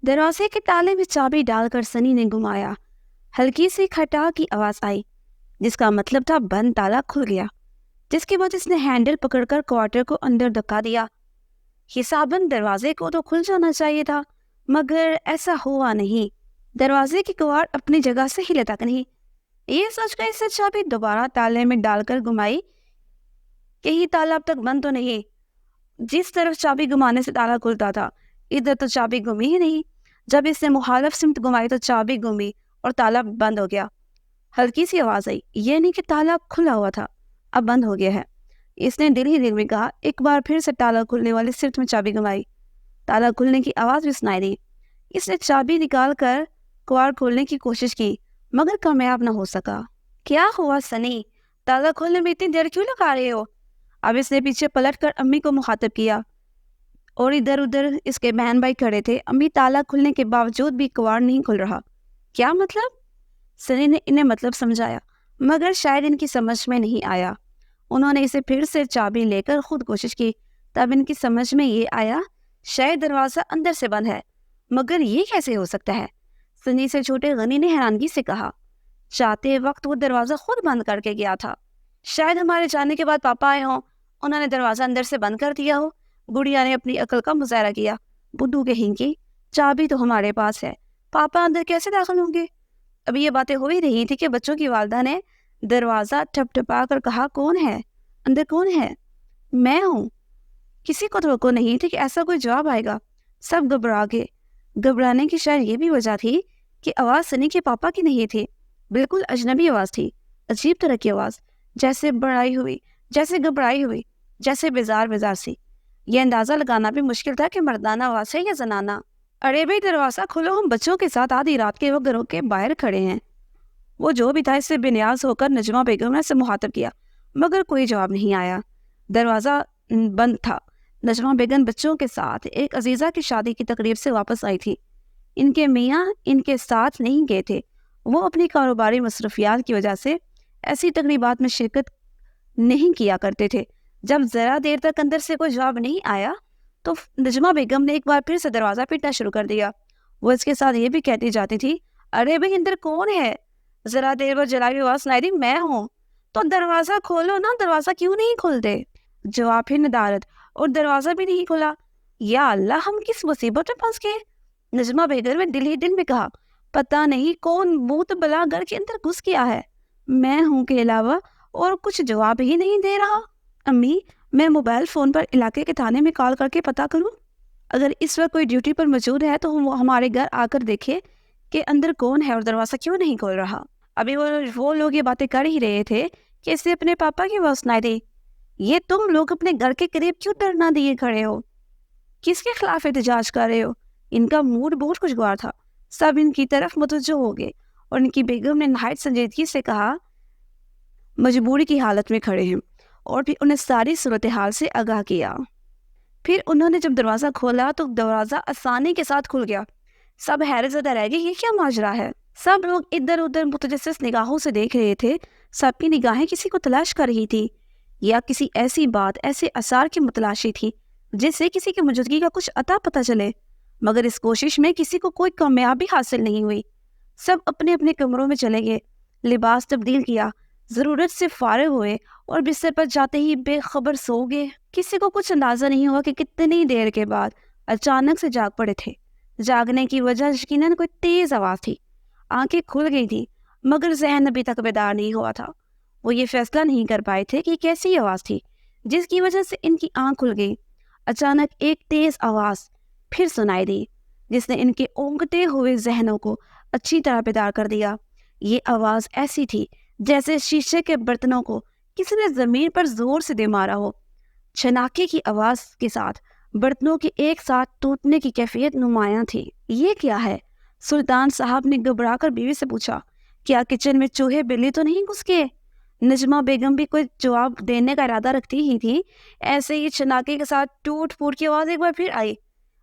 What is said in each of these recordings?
دروازے کے تالے میں چابی ڈال کر سنی نے گھمایا۔ ہلکی سی کھٹا کی آواز آئی، جس کا مطلب تھا بند تالا کھل گیا، جس کے بعد اس نے ہینڈل پکڑ کر کوارٹر کو اندر دھکا دیا۔ حساباً دروازے کو تو کھل جانا چاہیے تھا، مگر ایسا ہوا نہیں۔ دروازے کی کواڑ اپنی جگہ سے ہلے تک نہیں۔ یہ سوچ کر اسے چابی دوبارہ تالے میں ڈال کر گھمائی کہ یہ تالا اب تک بند تو نہیں۔ جس طرف چابی گھمانے سے تالا کھلتا تھا، ادھر تو چابی گھمی ہی نہیں۔ جب اس نے مخالف سمت گھمائی تو چابی گھمی اور تالا بند ہو گیا۔ ہلکی سی آواز آئی، یہ نہیں کہ تالا کھلا ہوا تھا، اب بند ہو گیا ہے۔ اس نے دل ہی دل میں کہا۔ ایک بار پھر سے تالا کھلنے والی سمت میں چابی گھمائی، تالا کھلنے کی آواز بھی سنائی دی۔ اس نے چابی نکال کر کواڑ کھولنے کی کوشش کی، مگر کامیاب نہ ہو سکا۔ کیا ہوا سنی؟ تالا کھولنے میں اتنی دیر کیوں لگا رہے ہو؟ اب اس نے پیچھے پلٹ کر امی کو مخاطب کیا، اور ادھر ادھر اس کے بہن بھائی کھڑے تھے۔ امی، تالا کھلنے کے باوجود بھی کواڑ نہیں کھل رہا، کیا مطلب؟ سنی نے انہیں مطلب سمجھایا، مگر شاید ان کی سمجھ میں نہیں آیا۔ انہوں نے اسے پھر سے چابی لے کر خود کوشش کی، تب ان کی سمجھ میں یہ آیا شاید دروازہ اندر سے بند ہے، مگر یہ کیسے ہو سکتا ہے؟ سنی سے چھوٹے غنی نے حیرانگی سے کہا، چاہتے وقت وہ دروازہ خود بند کر کے گیا تھا۔ شاید ہمارے جانے کے بعد پاپا آئے ہوں، انہوں نے دروازہ اندر سے بند کر دیا ہو۔ گڑیا نے اپنی عقل کا مظاہرہ کیا۔ بدھو کہیں گی، چابی تو ہمارے پاس ہے، پاپا اندر کیسے داخل ہوں گے؟ ابھی یہ باتیں ہو ہی رہی تھی کہ بچوں کی والدہ نے دروازہ ٹھپ ٹھپا کر کہا، کون ہے اندر؟ کون ہے؟ میں ہوں۔ کسی کو توقع نہیں تھی کہ ایسا کوئی جواب آئے گا۔ سب گھبرا گئے۔ گھبرانے کی شاید یہ بھی وجہ تھی کہ آواز سنی کے پاپا کی نہیں تھی، بالکل اجنبی آواز تھی، عجیب طرح کی آواز، جیسے بڑائی ہوئی، جیسے گھبرائی ہوئی، جیسے بیزار بیزار سی۔ یہ اندازہ لگانا بھی مشکل تھا کہ مردانہ آواز ہے یا زنانہ۔ ارے بھائی دروازہ کھولو، ہم بچوں کے ساتھ آدھی رات کے وقت گھروں کے باہر کھڑے ہیں۔ وہ جو بھی تھا اس سے بے نیاز ہو کر نجمہ بیگم نے اسے مخاطب کیا، مگر کوئی جواب نہیں آیا۔ دروازہ بند تھا۔ نجمہ بیگم بچوں کے ساتھ ایک عزیزہ کی شادی کی تقریب سے واپس آئی تھی۔ ان کے میاں ان کے ساتھ نہیں گئے تھے۔ وہ اپنی کاروباری مصروفیات کی وجہ سے ایسی تقریبات میں شرکت نہیں کیا کرتے تھے۔ جب ذرا دیر تک اندر سے کوئی جواب نہیں آیا تو نجمہ بیگم نے ایک بار پھر سے دروازہ پیٹنا شروع کر دیا۔ وہ اس کے ساتھ یہ بھی کہتی جاتی تھی، ارے بھائی اندر کون ہے؟ ذرا دیر بعد جلائی آواز سنائی دی، میں ہوں۔ تو دروازہ کھولو نا، دروازہ کیوں نہیں کھولتے؟ جواب پھر ندارت، اور دروازہ بھی نہیں کھلا۔ یا اللہ، ہم کس مصیبت میں پھنس گئے؟ نجمہ بیگم نے دل ہی دل میں کہا، پتہ نہیں کون بھوت بلا گھر کے اندر گھس گیا ہے، میں ہوں کے علاوہ اور کچھ جواب ہی نہیں دے رہا۔ امی، میں موبائل فون پر علاقے کے تھانے میں کال کر کے پتہ کروں؟ اگر اس وقت کوئی ڈیوٹی پر موجود ہے تو وہ ہمارے گھر آ کر دیکھے کہ اندر کون ہے اور دروازہ کیوں نہیں کھول رہا۔ ابھی وہ لوگ یہ باتیں کر ہی رہے تھے کہ اسے اپنے پاپا کی آواز سنائی دی، یہ تم لوگ اپنے گھر کے قریب کیوں دھرنا دیے کھڑے ہو؟ کس کے خلاف احتجاج کر رہے ہو؟ ان کا موڈ بہت خوشگوار تھا۔ سب ان کی طرف متوجہ ہو گئے اور ان کی بیگم نے نہایت سنجیدگی سے کہا، مجبوری کی حالت میں کھڑے ہیں، اور پھر انہیں ساری صورتحال سے آگاہ کیا۔ پھر انہوں نے جب دروازہ کھولا تو دروازہ آسانی کے ساتھ کھل گیا۔ سب حیرت زدہ رہ گئے، یہ کیا ماجرا ہے؟ سب لوگ ادھر ادھر متجسس نگاہوں سے دیکھ رہے تھے۔ سب کی نگاہیں کسی کو تلاش کر رہی تھی، یا کسی ایسی بات، ایسے اثار کی متلاشی تھی جس سے کسی کی موجودگی کا کچھ اتا پتہ چلے، مگر اس کوشش میں کسی کو کوئی کامیابی حاصل نہیں ہوئی۔ سب اپنے اپنے کمروں میں چلے گئے، لباس تبدیل کیا، ضرورت سے فارغ ہوئے اور بستر پر جاتے ہی بے خبر سو گئے۔ کسی کو کچھ اندازہ نہیں ہوا کہ کتنی دیر کے بعد اچانک سے جاگ پڑے تھے۔ جاگنے کی وجہ یقیناً کوئی تیز آواز تھی۔ آنکھیں کھل گئی تھی، مگر ذہن ابھی تک بیدار نہیں ہوا تھا۔ وہ یہ فیصلہ نہیں کر پائے تھے کہ کیسی آواز تھی جس کی وجہ سے ان کی آنکھ کھل گئی۔ اچانک ایک تیز آواز پھر سنائی دی جس نے ان کے اونگتے ہوئے ذہنوں کو اچھی طرح بیدار کر دیا۔ یہ آواز ایسی تھی جیسے شیشے کے برتنوں کو کسی نے زمین پر زور سے دے مارا ہو۔ چھناکے کی آواز کے ساتھ برتنوں کی ایک ساتھ ٹوٹنے کی کیفیت نمایاں تھی۔ یہ کیا ہے؟ سلطان صاحب نے گھبرا کر بیوی سے پوچھا، کیا کچن میں چوہے بلی تو نہیں گھس گئے؟ نجمہ بیگم بھی کوئی جواب دینے کا ارادہ رکھتی ہی تھی، ایسے ہی چھناکے کے ساتھ ٹوٹ پھوٹ کی آواز ایک بار پھر آئی،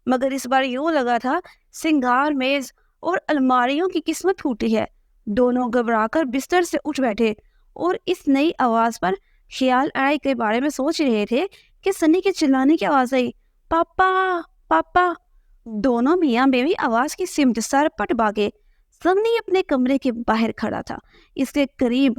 مگر اس بار یوں لگا تھا سنگار میز اور الماریوں کی قسمت پھوٹی ہے۔ دونوں گھبرا کر بستر سے اٹھ بیٹھے اور اس نئی آواز پر خیال آرائی کے بارے میں سوچ رہے تھے کہ سنی کے چلانے کی آواز آئی، پاپا پاپا۔ دونوں میاں بیوی آواز کی سمت سر پٹ بھاگے۔ سنی اپنے کمرے کے باہر کھڑا تھا، اس کے قریب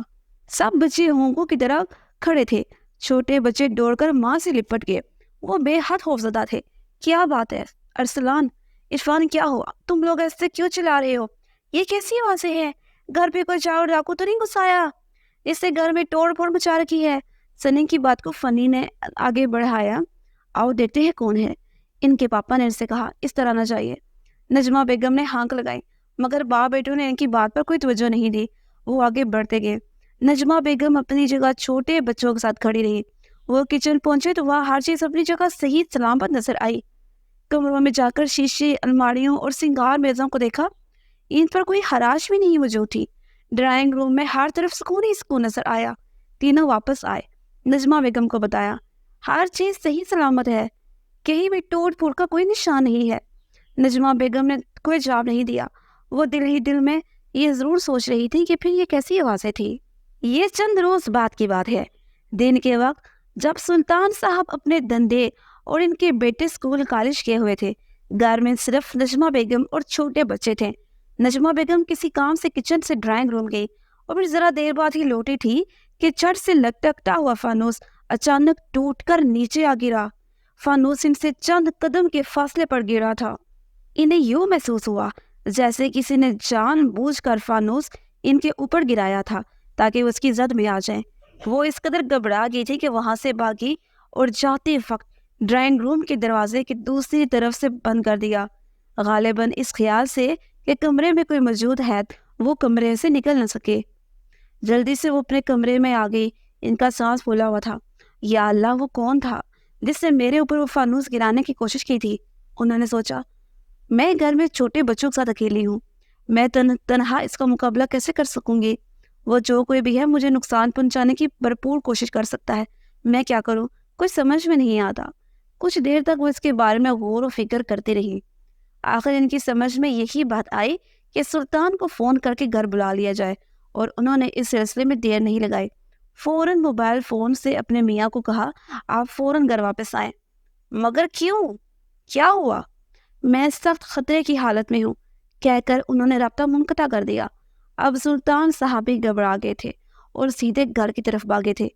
سب بچے ہونکوں کی طرح کھڑے تھے۔ چھوٹے بچے دوڑ کر ماں سے لپٹ گئے، وہ بے حد خوفزدہ تھے۔ کیا بات ہے ارسلان، عرفان، کیا ہوا؟ تم لوگ ایسے کیوں چلا رہے ہو؟ یہ کیسی آوازیں ہیں؟ گھر پہ کوئی چاول ڈاکو تو نہیں گھسایا اس نے گھر میں توڑ پھوڑ مچا رکھی ہے؟ سنی کی بات کو فنی نے آگے بڑھایا۔ آؤ دیکھتے ہیں کون ہے، ان کے پاپا نے ان سے کہا، اس طرح نہ چاہیے۔ نجمہ بیگم نے ہانک لگائی، مگر باپ بیٹوں نے ان کی بات پر کوئی توجہ نہیں دی۔ وہ آگے بڑھتے گئے۔ نجمہ بیگم اپنی جگہ چھوٹے بچوں کے ساتھ کھڑی رہی۔ وہ کچن پہنچے تو وہاں ہر چیز اپنی جگہ صحیح سلامت نظر آئی۔ کمروں میں جا کر شیشے، الماریوں اور سنگار میزوں کو دیکھا، ان پر کوئی خراش بھی نہیں موجود تھی۔ ڈرائنگ روم میں ہر طرف سکون ہی سکون نظر آیا۔ تینوں واپس آئے، نجمہ بیگم کو بتایا، ہر چیز صحیح سلامت ہے، کہیں بھی ٹوٹ پھوٹ کا کوئی نشان نہیں ہے۔ نجمہ بیگم نے کوئی جواب نہیں دیا۔ وہ دل ہی دل میں یہ ضرور سوچ رہی تھی کہ پھر یہ کیسی آوازیں تھی۔ یہ چند روز بعد کی بات ہے۔ دن کے وقت جب سلطان صاحب اپنے دندے اور ان کے بیٹے اسکول کالج گئے ہوئے تھے، گھر میں صرف نجمہ بیگم اور چھوٹے بچے تھے۔ نجمہ بیگم کسی کام سے کچن سے ڈرائنگ روم گئی اور پھر ذرا دیر بعد ہی لوٹی تھی کہ چھت سے لٹکتا ہوا فانوس اچانک ٹوٹ کر نیچے آ گرا۔ فانوس ان سے چند قدم کے فاصلے پر گرا تھا۔ انہیں یوں محسوس ہوا جیسے کسی نے جان بوجھ کر فانوس ان کے اوپر گرایا تھا تاکہ وہ اس کی زد میں آ جائیں۔ وہ اس قدر گھبرا گئی تھی کہ وہاں سے بھاگی اور جاتے وقت ڈرائنگ روم کے دروازے کی دوسری طرف سے بند کر دیا، غالباً اس خیال سے کہ کمرے میں کوئی موجود ہے وہ کمرے سے نکل نہ سکے۔ جلدی سے وہ اپنے کمرے میں آ گئی۔ ان کا سانس پھولا ہوا تھا۔ یا اللہ، وہ کون تھا جس نے میرے اوپر وہ فانوس گرانے کی کوشش کی تھی؟ انہوں نے سوچا، میں گھر میں چھوٹے بچوں کے ساتھ اکیلی ہوں، میں تنہا اس کا مقابلہ کیسے کر سکوں گی؟ وہ جو کوئی بھی ہے مجھے نقصان پہنچانے کی بھرپور کوشش کر سکتا ہے، میں کیا کروں؟ کچھ سمجھ میں نہیں آتا۔ کچھ دیر تک وہ اس کے بارے میں غور و فکر کرتی رہی۔ آخر ان کی سمجھ میں یہی بات آئی کہ سلطان کو فون کر کے گھر بلا لیا جائے، اور انہوں نے اس سلسلے میں دیر نہیں لگائی۔ فوراً موبائل فون سے اپنے میاں کو کہا، آپ فوراً گھر واپس آئیں۔ مگر کیوں؟ کیا ہوا؟ میں سخت خطرے کی حالت میں ہوں، کہہ کر انہوں نے رابطہ منقطع کر دیا۔ اب سلطان صاحب بھی گھبرا گئے تھے اور سیدھے گھر کی طرف بھاگے تھے۔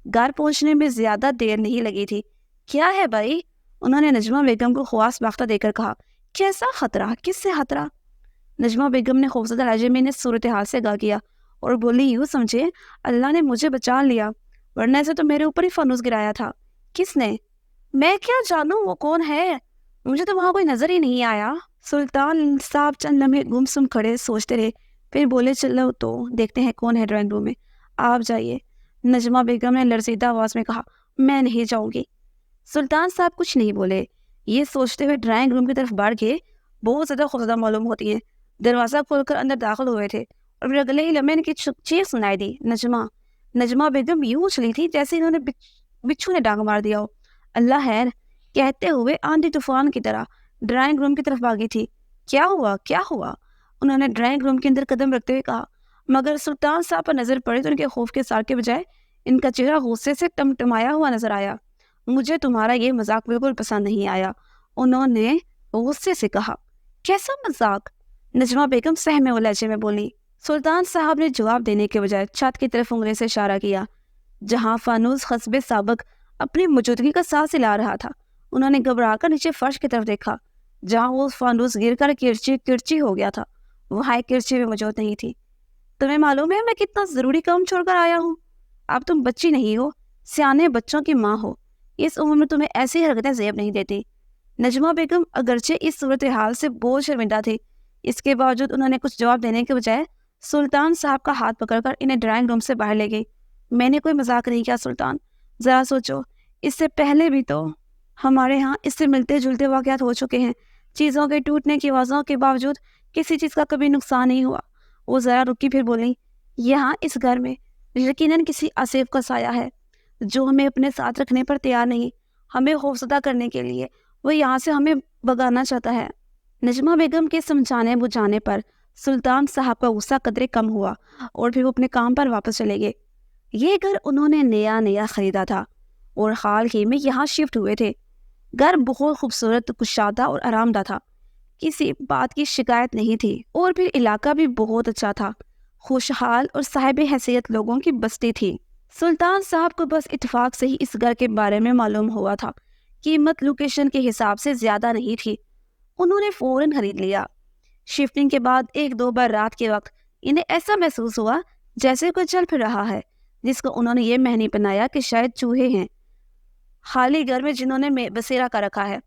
گھر پہنچنے میں زیادہ دیر نہیں لگی تھی۔ کیا ہے بھائی؟ انہوں نے نجمہ بیگم کو خواص باختہ دے کر کہا۔ کیسا خطرہ؟ کس سے خطرہ؟ نجمہ بیگم نے خوفزدہ لہجے میں صورتحال سے گا کیا اور بولی، یوں سمجھے اللہ نے مجھے بچا لیا، ورنہ سے تو میرے اوپر ہی فانوس گرایا تھا۔ کس نے؟ میں کیا جانوں وہ کون ہے، مجھے تو وہاں کوئی نظر ہی نہیں آیا۔ سلطان صاحب چند لمحے گم سم کھڑے سوچتے رہے، پھر بولے، چلو تو دیکھتے ہیں کون ہے ڈرائنگ روم میں، آپ جائیے۔ نجمہ بیگم نے لرزیدہ آواز میں کہا، میں نہیں جاؤں گی۔ سلطان صاحب کچھ نہیں بولے، یہ سوچتے ہوئے ڈرائنگ روم کی طرف بڑھ گئے۔ بہت زیادہ خوفزدہ معلوم ہوتی ہے۔ دروازہ کھول کر اندر داخل ہوئے تھے اور پھر اگلے ہی لمحے ان کی چیخ سنائی دی، نجمہ بیگم یوں اچھلی تھی جیسے انہوں نے بچھو نے ڈانگ مار دیا ہو۔ اللہ خیر، کہتے ہوئے آندھی طوفان کی طرح ڈرائنگ روم کی طرف بھاگی تھی۔ کیا ہوا؟ کیا ہوا؟ انہوں نے ڈرائنگ روم کے اندر قدم رکھتے ہوئے کہا، مگر سلطان صاحب پر نظر پڑی تو ان کے خوف کے سار کے بجائے ان کا چہرہ غصے سے ٹمٹمایا ہوا نظر آیا۔ مجھے تمہارا یہ مذاق بالکل پسند نہیں آیا، انہوں نے غصے سے کہا۔ کیسا مذاق؟ نجمہ بیگم سہمے و لہجے میں بولی۔ سلطان صاحب نے جواب دینے کے بجائے چھت کی طرف انگلی سے اشارہ کیا جہاں فانوس حسب سابق اپنی موجودگی کا ساتھ ہلا رہا تھا۔ انہوں نے گھبرا کر نیچے فرش کی طرف دیکھا جہاں وہ فانوس گر کر کرچی ہو گیا تھا، وہاں ایک کرچی بھی موجود نہیں تھی۔ تمہیں معلوم ہے میں کتنا ضروری کام چھوڑ کر آیا ہوں؟ اب تم بچی نہیں ہو، سیانے بچوں کی ماں ہو، اس عمر میں تمہیں ایسی حرکتیں زیب نہیں دیتی۔ نجمہ بیگم اگرچہ اس صورتحال سے بہت شرمندہ تھی، اس کے باوجود انہوں نے کچھ جواب دینے کے بجائے سلطان صاحب کا ہاتھ پکڑ کر انہیں ڈرائنگ روم سے باہر لے گئی۔ میں نے کوئی مذاق نہیں کیا سلطان، ذرا سوچو، اس سے پہلے بھی تو ہمارے ہاں اس سے ملتے جلتے واقعات ہو چکے ہیں، چیزوں کے ٹوٹنے کی آوازوں کے باوجود کسی چیز کا کبھی نقصان نہیں ہوا۔ وہ ذرا رکی پھر بولی، یہاں اس گھر میں یقیناً کسی آصف کا سایہ ہے جو ہمیں اپنے ساتھ رکھنے پر تیار نہیں، ہمیں خوفزدہ کرنے کے لیے وہ یہاں سے ہمیں بگانا چاہتا ہے۔ نجمہ بیگم کے سمجھانے بجھانے پر سلطان صاحب کا غصہ قدرے کم ہوا اور پھر وہ اپنے کام پر واپس چلے گئے۔ یہ گھر انہوں نے نیا خریدا تھا اور حال ہی میں یہاں شفٹ ہوئے تھے۔ گھر بہت خوبصورت، کشادہ اور آرام دہ تھا۔ کسی بات کی شکایت نہیں تھی، اور پھر علاقہ بھی بہت اچھا تھا، خوشحال اور صاحب حیثیت لوگوں کی بستی تھی۔ سلطان صاحب کو بس اتفاق سے ہی اس گھر کے بارے میں معلوم ہوا تھا، قیمت لوکیشن کے حساب سے زیادہ نہیں تھی۔ انہوں نے فوراً خرید لیا۔ شفٹنگ کے بعد ایک دو بار رات کے وقت انہیں ایسا محسوس ہوا جیسے کوئی چل پھر رہا ہے، جس کو انہوں نے یہ معنی بنایا کہ شاید چوہے ہیں خالی گھر میں جنہوں نے بسیرا کر رکھا ہے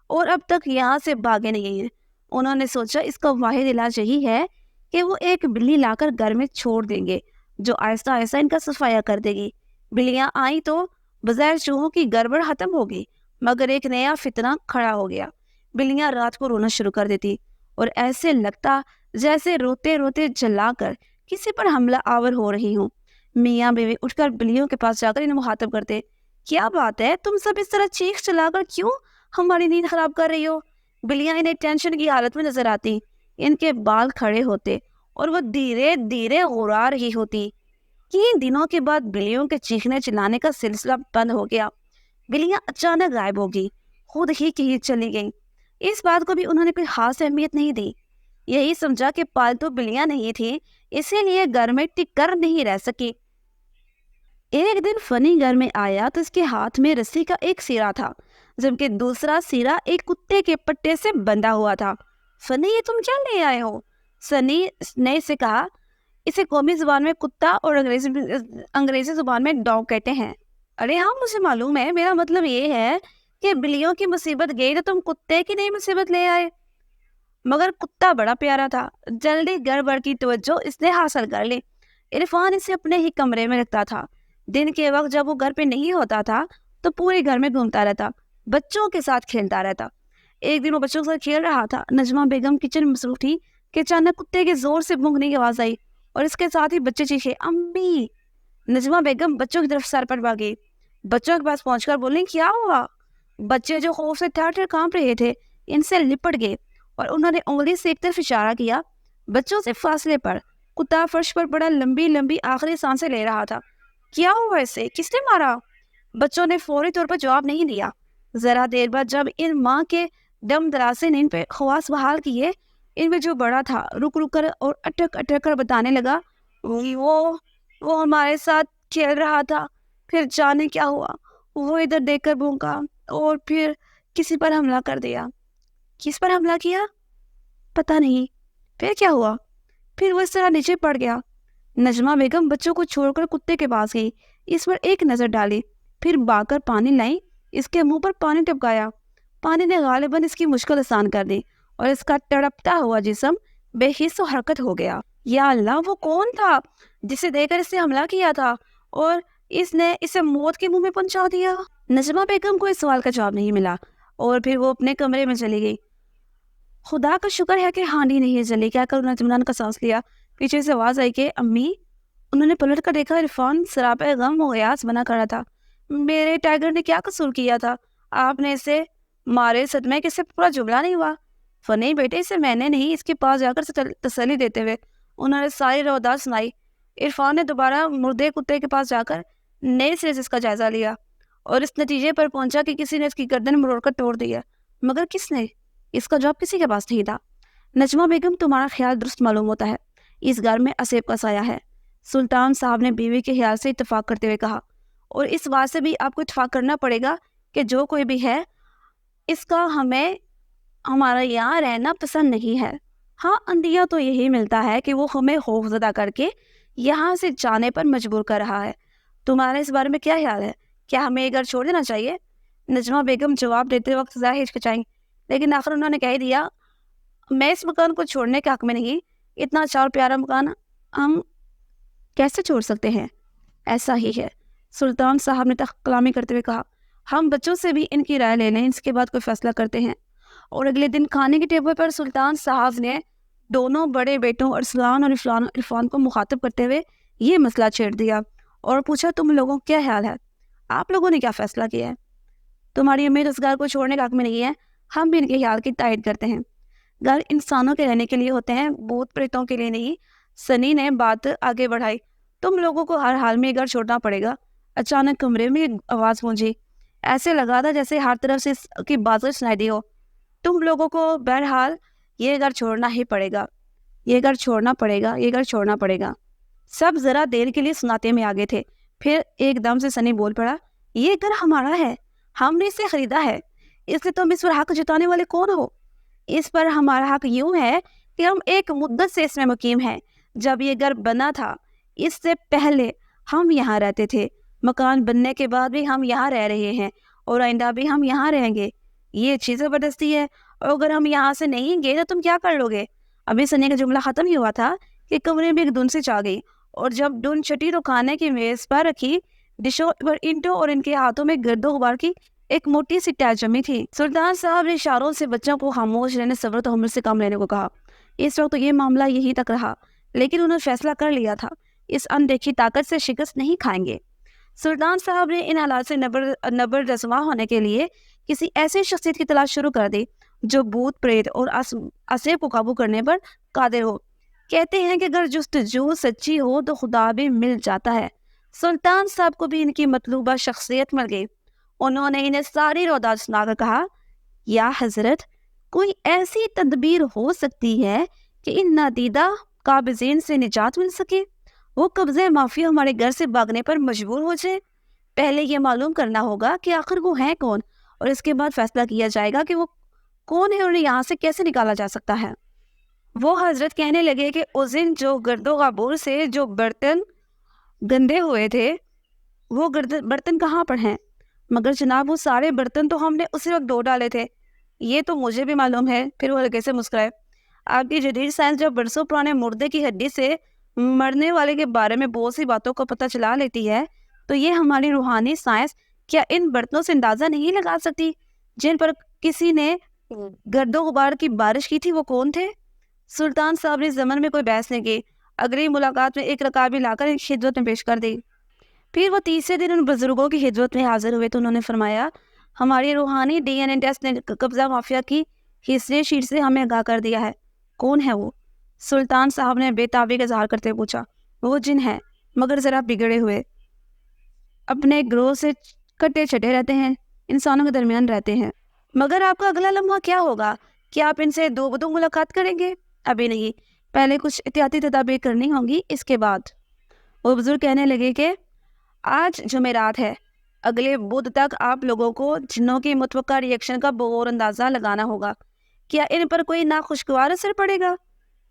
اور اب تک یہاں سے بھاگے نہیں ہیں۔ انہوں نے سوچا اس کا واحد علاج یہی ہے کہ وہ ایک بلی لا کر گھر میں چھوڑ دیں گے جو آہستہ آہستہ ان کا صفایا کر دے گی۔ بلیاں آئیں تو بظاہر چوہوں کی گڑبڑ ختم ہوگی، مگر ایک نیا فتنہ کھڑا ہو گیا۔ بلیاں رات کو رونا شروع کر دیتی اور ایسے لگتا جیسے روتے روتے جلا کر کسی پر حملہ آور ہو رہی ہوں۔ میاں بیوی اٹھ کر بلیوں کے پاس جا کر انہیں مخاطب کرتے، کیا بات ہے، تم سب اس طرح چیخ چلا کر کیوں ہماری نیند خراب کر رہی ہو؟ بلیاں انہیں ٹینشن کی حالت میں نظر آتی، ان کے بال کھڑے ہوتے اور وہ دھیرے دھیرے غرا رہی ہوتی۔ تین دنوں کے بعد بلیوں کے چیخنے چلانے کا سلسلہ بند ہو گیا۔ بلیاں اچانک غائب ہوگی، خود ہی کہیں چلی گئیں۔ اس بات کو بھی انہوں نے کوئی خاص اہمیت نہیں دی، یہی سمجھا کہ پالتو بلیاں نہیں تھیں، اسی لیے گھر میں ٹک کر نہیں رہ سکی۔ ایک دن فنی گھر میں آیا تو اس کے ہاتھ میں رسی کا ایک سیرا تھا، جبکہ دوسرا سیرا ایک کتے کے پٹے سے بندھا ہوا تھا۔ فنی، یہ تم کیا لے آئے ہو؟ سنی نے اسے کہا، اسے قومی زبان میں کتا اور انگریزی زبان میں ڈاگ کہتے ہیں۔ ارے ہاں مجھے معلوم ہے، میرا مطلب یہ ہے کہ بلیوں کی مصیبت گئی تو تم کتے کی نئی مصیبت لے آئے۔ مگر کتا بڑا پیارا تھا، جلدی گڑبڑ کی توجہ اس نے حاصل کر لی۔ عرفان اسے اپنے ہی کمرے میں رکھتا تھا۔ دن کے وقت جب وہ گھر پہ نہیں ہوتا تھا تو پورے گھر میں گھومتا رہتا، بچوں کے ساتھ کھیلتا رہتا۔ ایک دن وہ بچوں کے ساتھ کھیل رہا تھا، نجمہ بیگم کچن میں مصروف تھی کہ اچانک کتے کے زور سے بھونکنے کی آواز آئی اور اس کے ساتھ ہی بچے چیخے، امی! نجمہ بیگم بچوں کی طرف سر پر بھاگی، بچوں کے پاس پہنچ کر بولی، کیا ہوا؟ بچے جو خوف سے تھر تھر کانپ رہے تھے ان سے لپٹ گئے اور انہوں نے انگلی سے ایک طرف اشارہ کیا۔ بچوں سے فاصلے پر کتا فرش پر بڑا لمبی لمبی آخری سانسیں لے رہا تھا۔ کیا ہوا اسے؟ کس نے مارا؟ بچوں نے فوری طور پر جواب نہیں دیا۔ ذرا دیر بعد جب ان ماں کے دم درازے نے ان پہ خواص بحال کیے، ان میں جو بڑا تھا رک رک کر اور اٹک اٹک کر بتانے لگا، وہ ہمارے ساتھ کھیل رہا تھا، پھر جانے کیا ہوا، وہ ادھر دیکھ کر بھونکا اور پھر کسی پر حملہ کر دیا۔ کس پر حملہ کیا؟ پتہ نہیں۔ پھر کیا ہوا؟ پھر وہ اس طرح نیچے پڑ گیا۔ نجمہ بیگم بچوں کو چھوڑ کر کتے کے پاس گئی، اس پر ایک نظر ڈالی، پھر بھاگ کر پانی لائی، اس کے منہ پر پانی ٹپکایا۔ پانی نے غالباً اس کی مشکل آسان کر دی اور اس کا تڑپتا ہوا جسم بے حس و حرکت ہو گیا۔ یا اللہ، وہ کون تھا جسے دیکھ کر اس نے حملہ کیا تھا اور اس نے اسے موت کے منہ میں پہنچا دیا؟ نجمہ بیگم کو اس سوال کا جواب نہیں ملا اور پھر وہ اپنے کمرے میں چلی گئی۔ خدا کا شکر ہے کہ ہانڈی نہیں جلی، کہہ کر انہوں نے اطمینان کا سانس لیا۔ پیچھے سے آواز آئی کہ امی! انہوں نے پلٹ کر دیکھا، عرفان سراپے غم و غیاس بنا کھڑا تھا۔ میرے ٹائیگر نے کیا قصور کیا تھا؟ آپ نے اسے مارے صدمے کہ اسے پورا جملہ نہیں ہوا؟ فنی بیٹے، اسے میں نے نہیں، اس کے پاس جا کر تسلی دیتے ہوئے انہوں نے ساری روادات سنائی۔ عرفان نے دوبارہ مردے کتے کے پاس جا کر نئے سرے سے اس کا جائزہ لیا اور اس نتیجے پر پہنچا کہ کسی نے اس کی گردن مروڑ کر توڑ دی ہے۔ مگر کس نے؟ اس کا جواب کسی کے پاس نہیں تھا۔ نجمہ بیگم، تمہارا خیال درست معلوم ہوتا ہے، اس گھر میں اسیب کا سایہ ہے۔ سلطان صاحب نے بیوی کے خیال سے اتفاق کرتے ہوئے کہا، اور اس بات سے بھی آپ کو اتفاق کرنا پڑے گا کہ جو کوئی بھی ہے اس کا ہمیں ہمارا یہاں رہنا پسند نہیں ہے۔ ہاں، اندیہ تو یہی ملتا ہے کہ وہ ہمیں خوف زدہ کر کے یہاں سے جانے پر مجبور کر رہا ہے۔ تمہارا اس بارے میں کیا خیال ہے؟ کیا ہمیں یہ گھر چھوڑ دینا چاہیے؟ نجمہ بیگم جواب دیتے وقت ذرا ہچکچائیں، لیکن آخر انہوں نے کہہ دیا، میں اس مکان کو چھوڑنے کے حق میں نہیں۔ اتنا اچھا اور پیارا مکان ہم کیسے چھوڑ سکتے ہیں؟ ایسا ہی ہے، سلطان صاحب نے تخت کلامی کرتے ہوئے کہا، ہم بچوں سے بھی ان کی رائے لے لیں، اس کے بعد کوئی فیصلہ کرتے ہیں۔ اور اگلے دن کھانے کے ٹیبل پر سلطان صاحب نے دونوں بڑے بیٹوں ارسلان اور عرفان کو مخاطب کرتے ہوئے یہ مسئلہ چھیڑ دیا اور پوچھا، تم لوگوں کیا خیال ہے؟ آپ لوگوں نے کیا فیصلہ کیا ہے؟ تمہاری امید اس گھر کو چھوڑنے کا حق میں نہیں ہے، ہم بھی ان کے خیال کی تائید کرتے ہیں۔ گھر انسانوں کے رہنے کے لیے ہوتے ہیں، بھوت پریتوں کے لیے نہیں۔ سنی نے بات آگے بڑھائی، تم لوگوں کو ہر حال میں یہ گھر چھوڑنا پڑے گا۔ اچانک کمرے میں آواز گونجی، ایسے لگا تھا جیسے ہر طرف سے اس کی بازیں سنائی دی ہو۔ تم لوگوں کو بہرحال یہ گھر چھوڑنا ہی پڑے گا، یہ گھر چھوڑنا پڑے گا، یہ گھر چھوڑنا پڑے گا۔ سب ذرا دیر کے لیے سناتے میں آگے تھے، پھر ایک دم سے سنی بول پڑا، یہ گھر ہمارا ہے، ہم نے اسے خریدا ہے، اس لیے تم اس پر حق جتانے والے کون ہو؟ اس پر ہمارا حق یوں ہے کہ ہم ایک مدت سے اس میں مقیم ہیں۔ جب یہ گھر بنا تھا اس سے پہلے ہم یہاں رہتے تھے، مکان بننے کے بعد بھی ہم یہاں رہ رہے ہیں اور آئندہ بھی ہم یہاں رہیں گے۔ یہ اچھی زبردستی ہے، اور اگر ہم یہاں سے نہیں گئے تو تم کیا کر لو گے؟ ابھی سنی کا جملہ ختم ہی ہوا تھا کہ کمرے میں ایک دن سے چا گئی، اور جب ڈون چٹی تو کھانے کی میز پر رکھی، ڈشوں پر اینٹوں اور ان کے ہاتھوں میں گرد و غبار کی ایک موٹی سی ٹیچ جمی تھی۔ سلطان صاحب نے اشاروں سے بچوں کو خاموش رہنے، صبر و تحمل سے کام لینے کو کہا۔ اس وقت تو یہ معاملہ یہی تک رہا، لیکن انہوں نے فیصلہ کر لیا تھا، اس اندیکھی طاقت سے شکست نہیں کھائیں گے۔ سلطان صاحب نے ان حالات سے نبر رسوا ہونے کے لیے کسی ایسی شخصیت کی تلاش شروع کر دی جو بھوت پریت اور اسے کو قابو کرنے پر قادر ہو۔ کہتے ہیں کہ اگر جستجو سچی ہو تو خدا بھی مل جاتا ہے۔ سلطان صاحب کو بھی ان کی مطلوبہ شخصیت مل گئی۔ انہوں نے انہیں ساری روداد سنا کر کہا، یا حضرت، کوئی ایسی تدبیر ہو سکتی ہے کہ ان نادیدہ قابضین سے نجات مل سکے؟ وہ قبضے مافیا ہمارے گھر سے بھاگنے پر مجبور ہو جائے۔ پہلے یہ معلوم کرنا ہوگا کہ آخر وہ ہیں کون، اور اس کے بعد فیصلہ کیا جائے گا کہ وہ کون ہے اور انہیں یہاں سے کیسے نکالا جا سکتا ہے۔ وہ حضرت کہنے لگے کہ اس دن جو گرد و غبار سے جو برتن گندے ہوئے تھے، وہ برتن کہاں پر ہیں؟ مگر جناب وہ سارے برتن تو ہم نے اسی وقت دھو ڈالے تھے۔ یہ تو مجھے بھی معلوم ہے۔ پھر وہ ہلکے سے مسکرائے۔ آپ کی جدید سائنس جب برسوں پرانے مردے کی ہڈی سے مرنے والے کے بارے میں بہت سی باتوں کو پتہ چلا لیتی ہے، تو یہ ہماری روحانی سائنس کیا ان برتنوں سے اندازہ نہیں لگا سکتی جن پر کسی نے گرد و غبار کی بارش کی تھی؟ وہ کون تھے؟ سلطان صاحب نے زمن میں کوئی بحث نہیں کی، اگلی ملاقات میں ایک رکابی لا کر ان کی خدمت میں پیش کر دی۔ پھر وہ تیسرے دن ان بزرگوں کی خدمت میں حاضر ہوئے تو انہوں نے فرمایا، ہماری روحانی ڈی این اے ٹیسٹ نے قبضہ مافیا کی حصے شیٹ سے ہمیں آگاہ کر دیا ہے۔ کون ہے وہ؟ سلطان صاحب نے بے تابی کا اظہار کرتے پوچھا۔ وہ جن ہے، مگر ذرا بگڑے ہوئے، اپنے گروہ سے کٹے چھٹے رہتے ہیں، انسانوں کے درمیان رہتے ہیں۔ مگر آپ کا اگلا لمحہ کیا ہوگا؟ کیا آپ ان سے دو بدو ملاقات کریں گے؟ ابھی نہیں، پہلے کچھ احتیاطی تدابیر کرنی ہوں گی، اس کے بعد۔ وہ بزرگ کہنے لگے کہ آج جمعرات ہے، اگلے بدھ تک آپ لوگوں کو جنوں کی متوقع ری ایکشن کا بغور اندازہ لگانا ہوگا۔ کیا ان پر کوئی ناخوشگوار اثر پڑے گا؟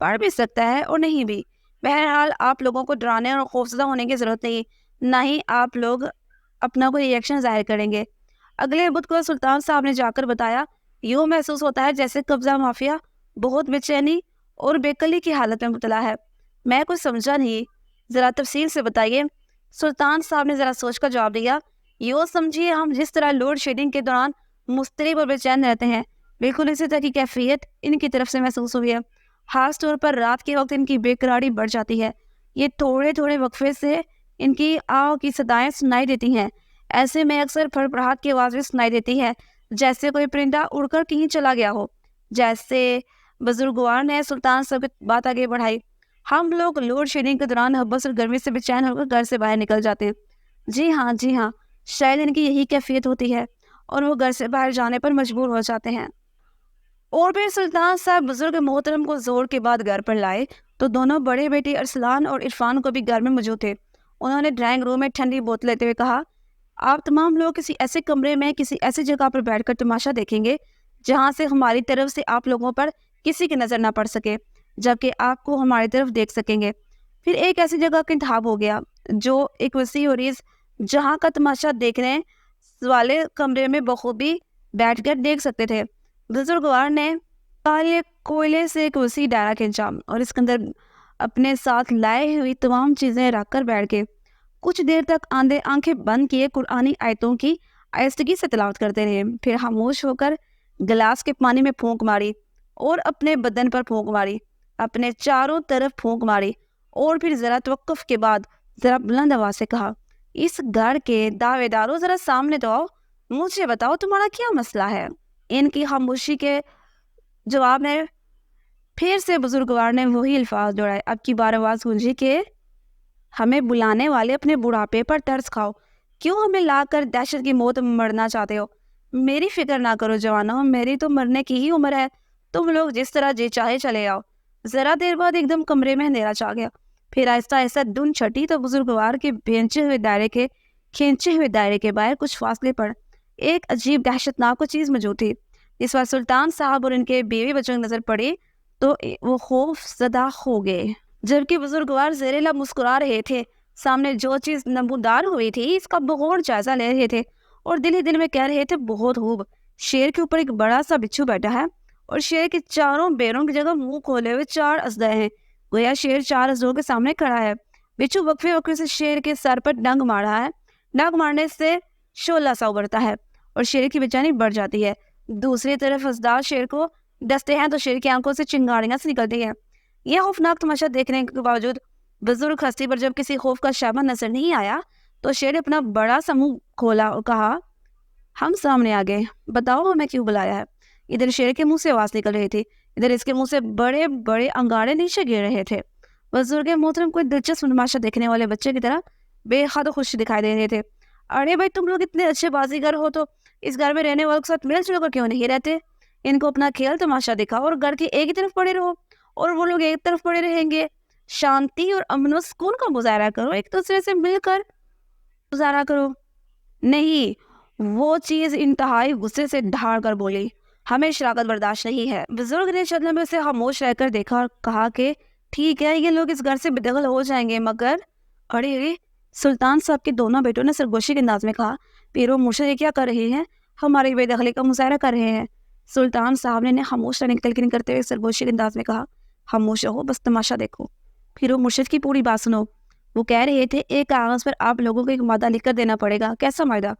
پڑ بھی سکتا ہے اور نہیں بھی۔ بہرحال آپ لوگوں کو ڈرانے اور خوفزدہ ہونے کی ضرورت نہیں، نہ ہی آپ لوگ اپنا کوئی ری ایکشن ظاہر کریں گے۔ اگلے بدھ کو سلطان صاحب نے جا کر بتایا، یوں محسوس ہوتا ہے جیسے قبضہ مافیا بہت بے چینی اور بے قلی کی حالت میں مبتلا ہے۔ میں کچھ سمجھا نہیں، ذرا تفصیل سے بتائیے۔ سلطان صاحب نے ذرا سوچ کر جواب دیا، یوں سمجھیے ہم جس طرح لوڈ شیڈنگ کے دوران مضطرب اور بے چین رہتے ہیں، بالکل اسی طرح کی کیفیت ان کی طرف سے محسوس ہوئی ہے۔ خاص طور پر رات کے وقت ان کی بے قراری بڑھ جاتی ہے۔ یہ تھوڑے تھوڑے وقفے سے ان کی آہ کی صدائیں سنائی دیتی ہیں۔ ایسے میں اکثر پھڑپڑاہٹ کی آواز بھی سنائی دیتی ہے، جیسے کوئی پرندہ اڑ کر کہیں چلا گیا ہو۔ جیسے بزرگوار نے سلطان صاحب کی بات آگے بڑھائی، ہم لوگ لوڈ شیڈنگ کے دوران حبس اور گرمی سے بے چین ہو کر گھر سے باہر نکل جاتے ہیں۔ جی ہاں، شاید ان کی یہی کیفیت ہوتی ہے اور وہ گھر سے باہر جانے پر مجبور ہو جاتے ہیں۔ اور پھر سلطان صاحب بزرگ محترم کو زور کے بعد گھر پر لائے تو دونوں بڑے بیٹے ارسلان اور عرفان کو بھی گھر میں موجود تھے۔ انہوں نے ڈرائنگ روم میں ٹھنڈی بوتل لیتے ہوئے کہا، آپ تمام لوگ کسی ایسے کمرے میں کسی ایسی جگہ پر بیٹھ کر تماشا دیکھیں گے جہاں سے ہماری طرف سے آپ لوگوں پر کسی کی نظر نہ پڑ سکے، جبکہ آپ کو ہماری طرف دیکھ سکیں گے۔ پھر ایک ایسی جگہ کا انتخاب ہو گیا جو ایک وسیع اور عریض جہاں کا تماشا دیکھنے والے کمرے میں بخوبی بیٹھ کر دیکھ سکتے تھے۔ بزرگوار نے کالے کوئلے سے ایک وسیع دائرہ کھینچا اور اس کے اندر اپنے ساتھ لائے ہوئی تمام چیزیں رکھ کر بیٹھ گئے۔ کچھ دیر تک آندھے آنکھیں بند کیے قرآنی آیتوں کی آہستگی سے تلاوت کرتے رہے، پھر خاموش ہو کر گلاس کے پانی میں پھونک ماری اور اپنے بدن پر پھونک ماری، اپنے چاروں طرف پھونک ماری، اور پھر ذرا توقف کے بعد ذرا بلند آواز سے کہا، اس گھر کے دعوے داروں ذرا سامنے تو آؤ، مجھے بتاؤ تمہارا کیا مسئلہ ہے؟ ان کی خاموشی کے جواب میں پھر سے بزرگوار نے وہی الفاظ دوہرائے۔ اب کی بار آواز گونجی کہ ہمیں بلانے والے اپنے بڑھاپے پر ترس کھاؤ، کیوں ہمیں لا کر دہشت کی موت مرنا چاہتے ہو؟ میری فکر نہ کرو جوانوں، میری تو مرنے کی ہی عمر ہے، تم لوگ جس طرح جی چاہے چلے آؤ۔ ذرا دیر بعد ایک دم کمرے میں اندھیرا چھا گیا، پھر آہستہ آہستہ دھند چھٹی تو بزرگوار کے کھینچے ہوئے دائرے کے باہر کچھ فاصلے پر ایک عجیب دہشتناک چیز موجود تھی۔ اس وقت سلطان صاحب اور ان کے بیوی بچوں کی نظر پڑی تو وہ خوف زدہ ہو گئے، جبکہ بزرگوار زیر لب مسکرا رہے تھے۔ سامنے جو چیز نمودار ہوئی تھی اس کا بغور جائزہ لے رہے تھے اور دل ہی دل میں کہہ رہے تھے بہت خوب، شیر کے اوپر ایک بڑا سا بچھو بیٹھا ہے اور شیر کے چاروں بیروں کی جگہ منہ کھولے ہوئے 4 اژدھے ہیں، گویا شیر 4 اژدھوں کے سامنے کھڑا ہے۔ بچھو وقفے وقفے سے شیر کے سر پر ڈنگ مار رہا ہے، ڈنگ مارنے سے شعلہ سا ابھرتا ہے اور شیر کی بے چینی بڑھ جاتی ہے۔ دوسری طرف اژدھا شیر کو ڈستے ہیں تو شیر کی آنکھوں سے چنگاریاں سے نکلتی ہیں۔ یہ خوفناک تماشا دیکھنے کے باوجود بزرگ ہستی پر جب کسی خوف کا شائبہ نظر نہیں آیا تو شیر نے اپنا بڑا سا منہ کھولا اور کہا، ہم سامنے آ گئے، بتاؤ ہمیں کیوں بلایا ہے؟ ادھر شیر کے منہ سے آواز نکل رہی تھی، ادھر اس کے منہ سے بڑے بڑے انگارے نیچے گر رہے تھے۔ بزرگ محترم کوئی دلچسپ تماشا دیکھنے والے بچے کی طرح بے حد خوش دکھائی دے رہے تھے۔ ارے بھائی، تم لوگ اتنے اچھے بازیگر ہو تو اس گھر میں رہنے والوں کے ساتھ مل جل کر کیوں نہیں رہتے؟ ان کو اپنا کھیل تماشا دکھاؤ اور گھر کی ایک ہی طرف پڑے رہو اور وہ لوگ ایک طرف پڑے رہیں گے۔ شانتی اور امن و سکون کا مظاہرہ کرو، ایک دوسرے سے مل کر گزارا کرو۔ نہیں، وہ چیز انتہائی غصے سے ڈھار کر بولی، ہمیں شراکت برداشت نہیں ہے۔ بزرگ نے چند لمحے سے خاموش رہ کر دیکھا اور کہا کہ ٹھیک ہے، یہ لوگ اس گھر سے بے دخل ہو جائیں گے، مگر ارے سلطان صاحب کے دونوں بیٹوں نے سرگوشی کے انداز میں کہا، پیرو مرشد یہ کیا کر رہے ہیں؟ ہماری بے دخلی کا مظاہرہ کر رہے ہیں۔ سلطان صاحب نے خاموش رہنے کی تلقین کرتے ہوئے سرگوشی کے انداز میں کہا، خاموش رہو، بس تماشا دیکھو۔ پیرو مرشد کی پوری بات سنو۔ وہ کہہ رہے تھے ایک کاغذ پر آپ لوگوں کو ایک وعدہ لکھ کر دینا پڑے گا۔ کیسا وعدہ؟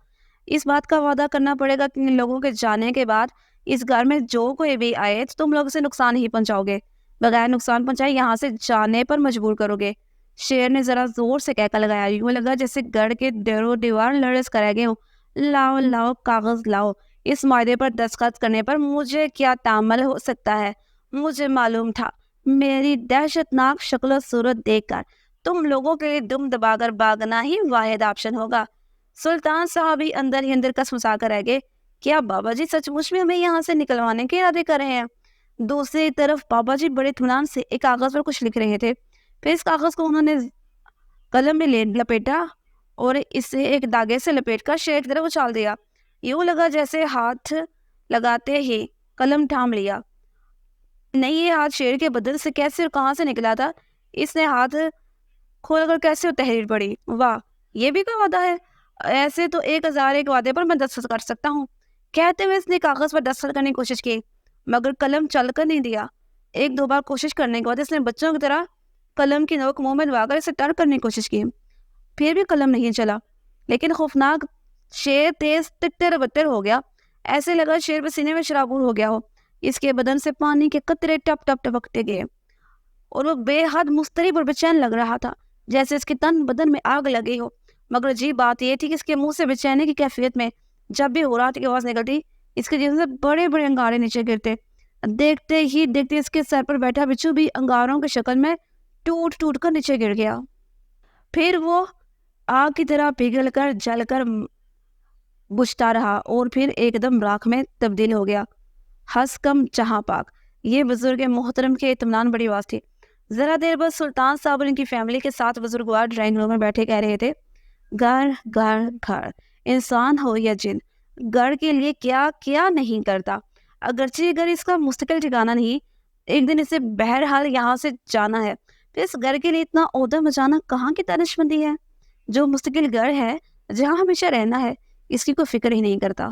اس بات کا وعدہ کرنا پڑے گا کہ ان لوگوں کے جانے کے بعد اس گھر میں جو کوئی بھی آئے تو تم لوگ اسے نقصان نہیں پہنچاؤ گے، بغیر نقصان پہنچائے یہاں سے جانے پر مجبور کرو گے۔ شیر نے ذرا زور سے کہکا لگایا، یوں لگا جیسے گڑھ کے ڈیرو دیوار لرز کرے گئے ہوں۔ لاؤ لاؤ کاغذ لاؤ، اس معاہدے پر دستخط کرنے پر مجھے کیا تعامل ہو سکتا ہے؟ مجھے معلوم تھا میری دہشتناک شکل و صورت دیکھ کر تم لوگوں کے لیے دم دبا کر بھاگنا ہی واحد آپشن ہوگا۔ سلطان صاحب ہی اندر ہی اندر کسمسا کر رہ گئے، کیا بابا جی سچ مچ میں ہمیں یہاں سے نکلوانے کے ارادے کر رہے ہیں؟ دوسری طرف بابا جی بڑے اطمینان سے ایک کاغذ پر کچھ لکھ رہے تھے، پھر اس کاغذ کو انہوں نے قلم میں لپیٹا اور اسے ایک داغے سے لپیٹ کر شیر کی طرف اچھال دیا۔ یوں لگا جیسے ہاتھ لگاتے ہی قلم تھام لیا۔ نہیں، یہ ہاتھ شیر کے بدن سے کیسے اور کہاں سے نکلا تھا؟ اس نے ہاتھ کھول کر کیسے تحریر پڑی؟ واہ، یہ بھی کوئی وعدہ ہے؟ ایسے تو 1001 وعدے پر میں دستخط کر سکتا ہوں۔ کہتے ہوئے اس نے کاغذ پر دستخط کرنے کی کوشش کی، مگر قلم چل کر نہیں دیا۔ 1-2 بار کوشش کرنے کے بعد اس نے بچوں کی طرح قلم کی نوک منہ میں دبا کر اسے ٹر کرنے کی کوشش کی، پھر بھی قلم نہیں چلا۔ لیکن خوفناک شیر تیز تتر بتر ہو گیا، ایسے لگا شیر پسینے میں شرابور ہو گیا ہو۔ اس کے بدن سے پانی کے قطرے ٹپ ٹپ ٹپکتے گئے اور وہ بے حد مضطرب اور بے چین لگ رہا تھا، جیسے اس کے تن بدن میں آگ لگی ہو۔ مگر عجیب بات یہ تھی کہ اس کے منہ سے بے چینی کی کیفیت میں جب بھی ہراٹ کی آواز نکلتی اس کے جسم سے بڑے بڑے انگارے نیچے گرتے۔ دیکھتے ہی دیکھتے اس کے سر پر بیٹھا بچھو بھی انگاروں کی شکل میں ٹوٹ ٹوٹ کر نیچے گر گیا، پھر وہ آگ کی طرح پگھل کر جل کر بجھتا رہا اور پھر ایک دم راکھ میں تبدیل ہو گیا۔ ہس کم جہاں پاک، یہ بزرگ محترم کے اطمینان بڑی آواز تھی۔ ذرا دیر بعد سلطان صاحب اور ان کی فیملی کے ساتھ بزرگوار ڈرائنگ روم میں بیٹھے کہہ رہے تھے، گھر گھر گھر، انسان ہو یا جن، گھر کے لیے کیا کیا نہیں کرتا۔ اگرچہ گھر اس کا مستقل ٹھکانہ نہیں، ایک دن اسے بہرحال یہاں سے جانا ہے، پھر اس گھر کے لیے اتنا عہدہ مچانا کہاں کی دانش مندی ہے؟ جو مستقل گھر ہے جہاں ہمیشہ رہنا ہے، اس کی کوئی فکر ہی نہیں کرتا۔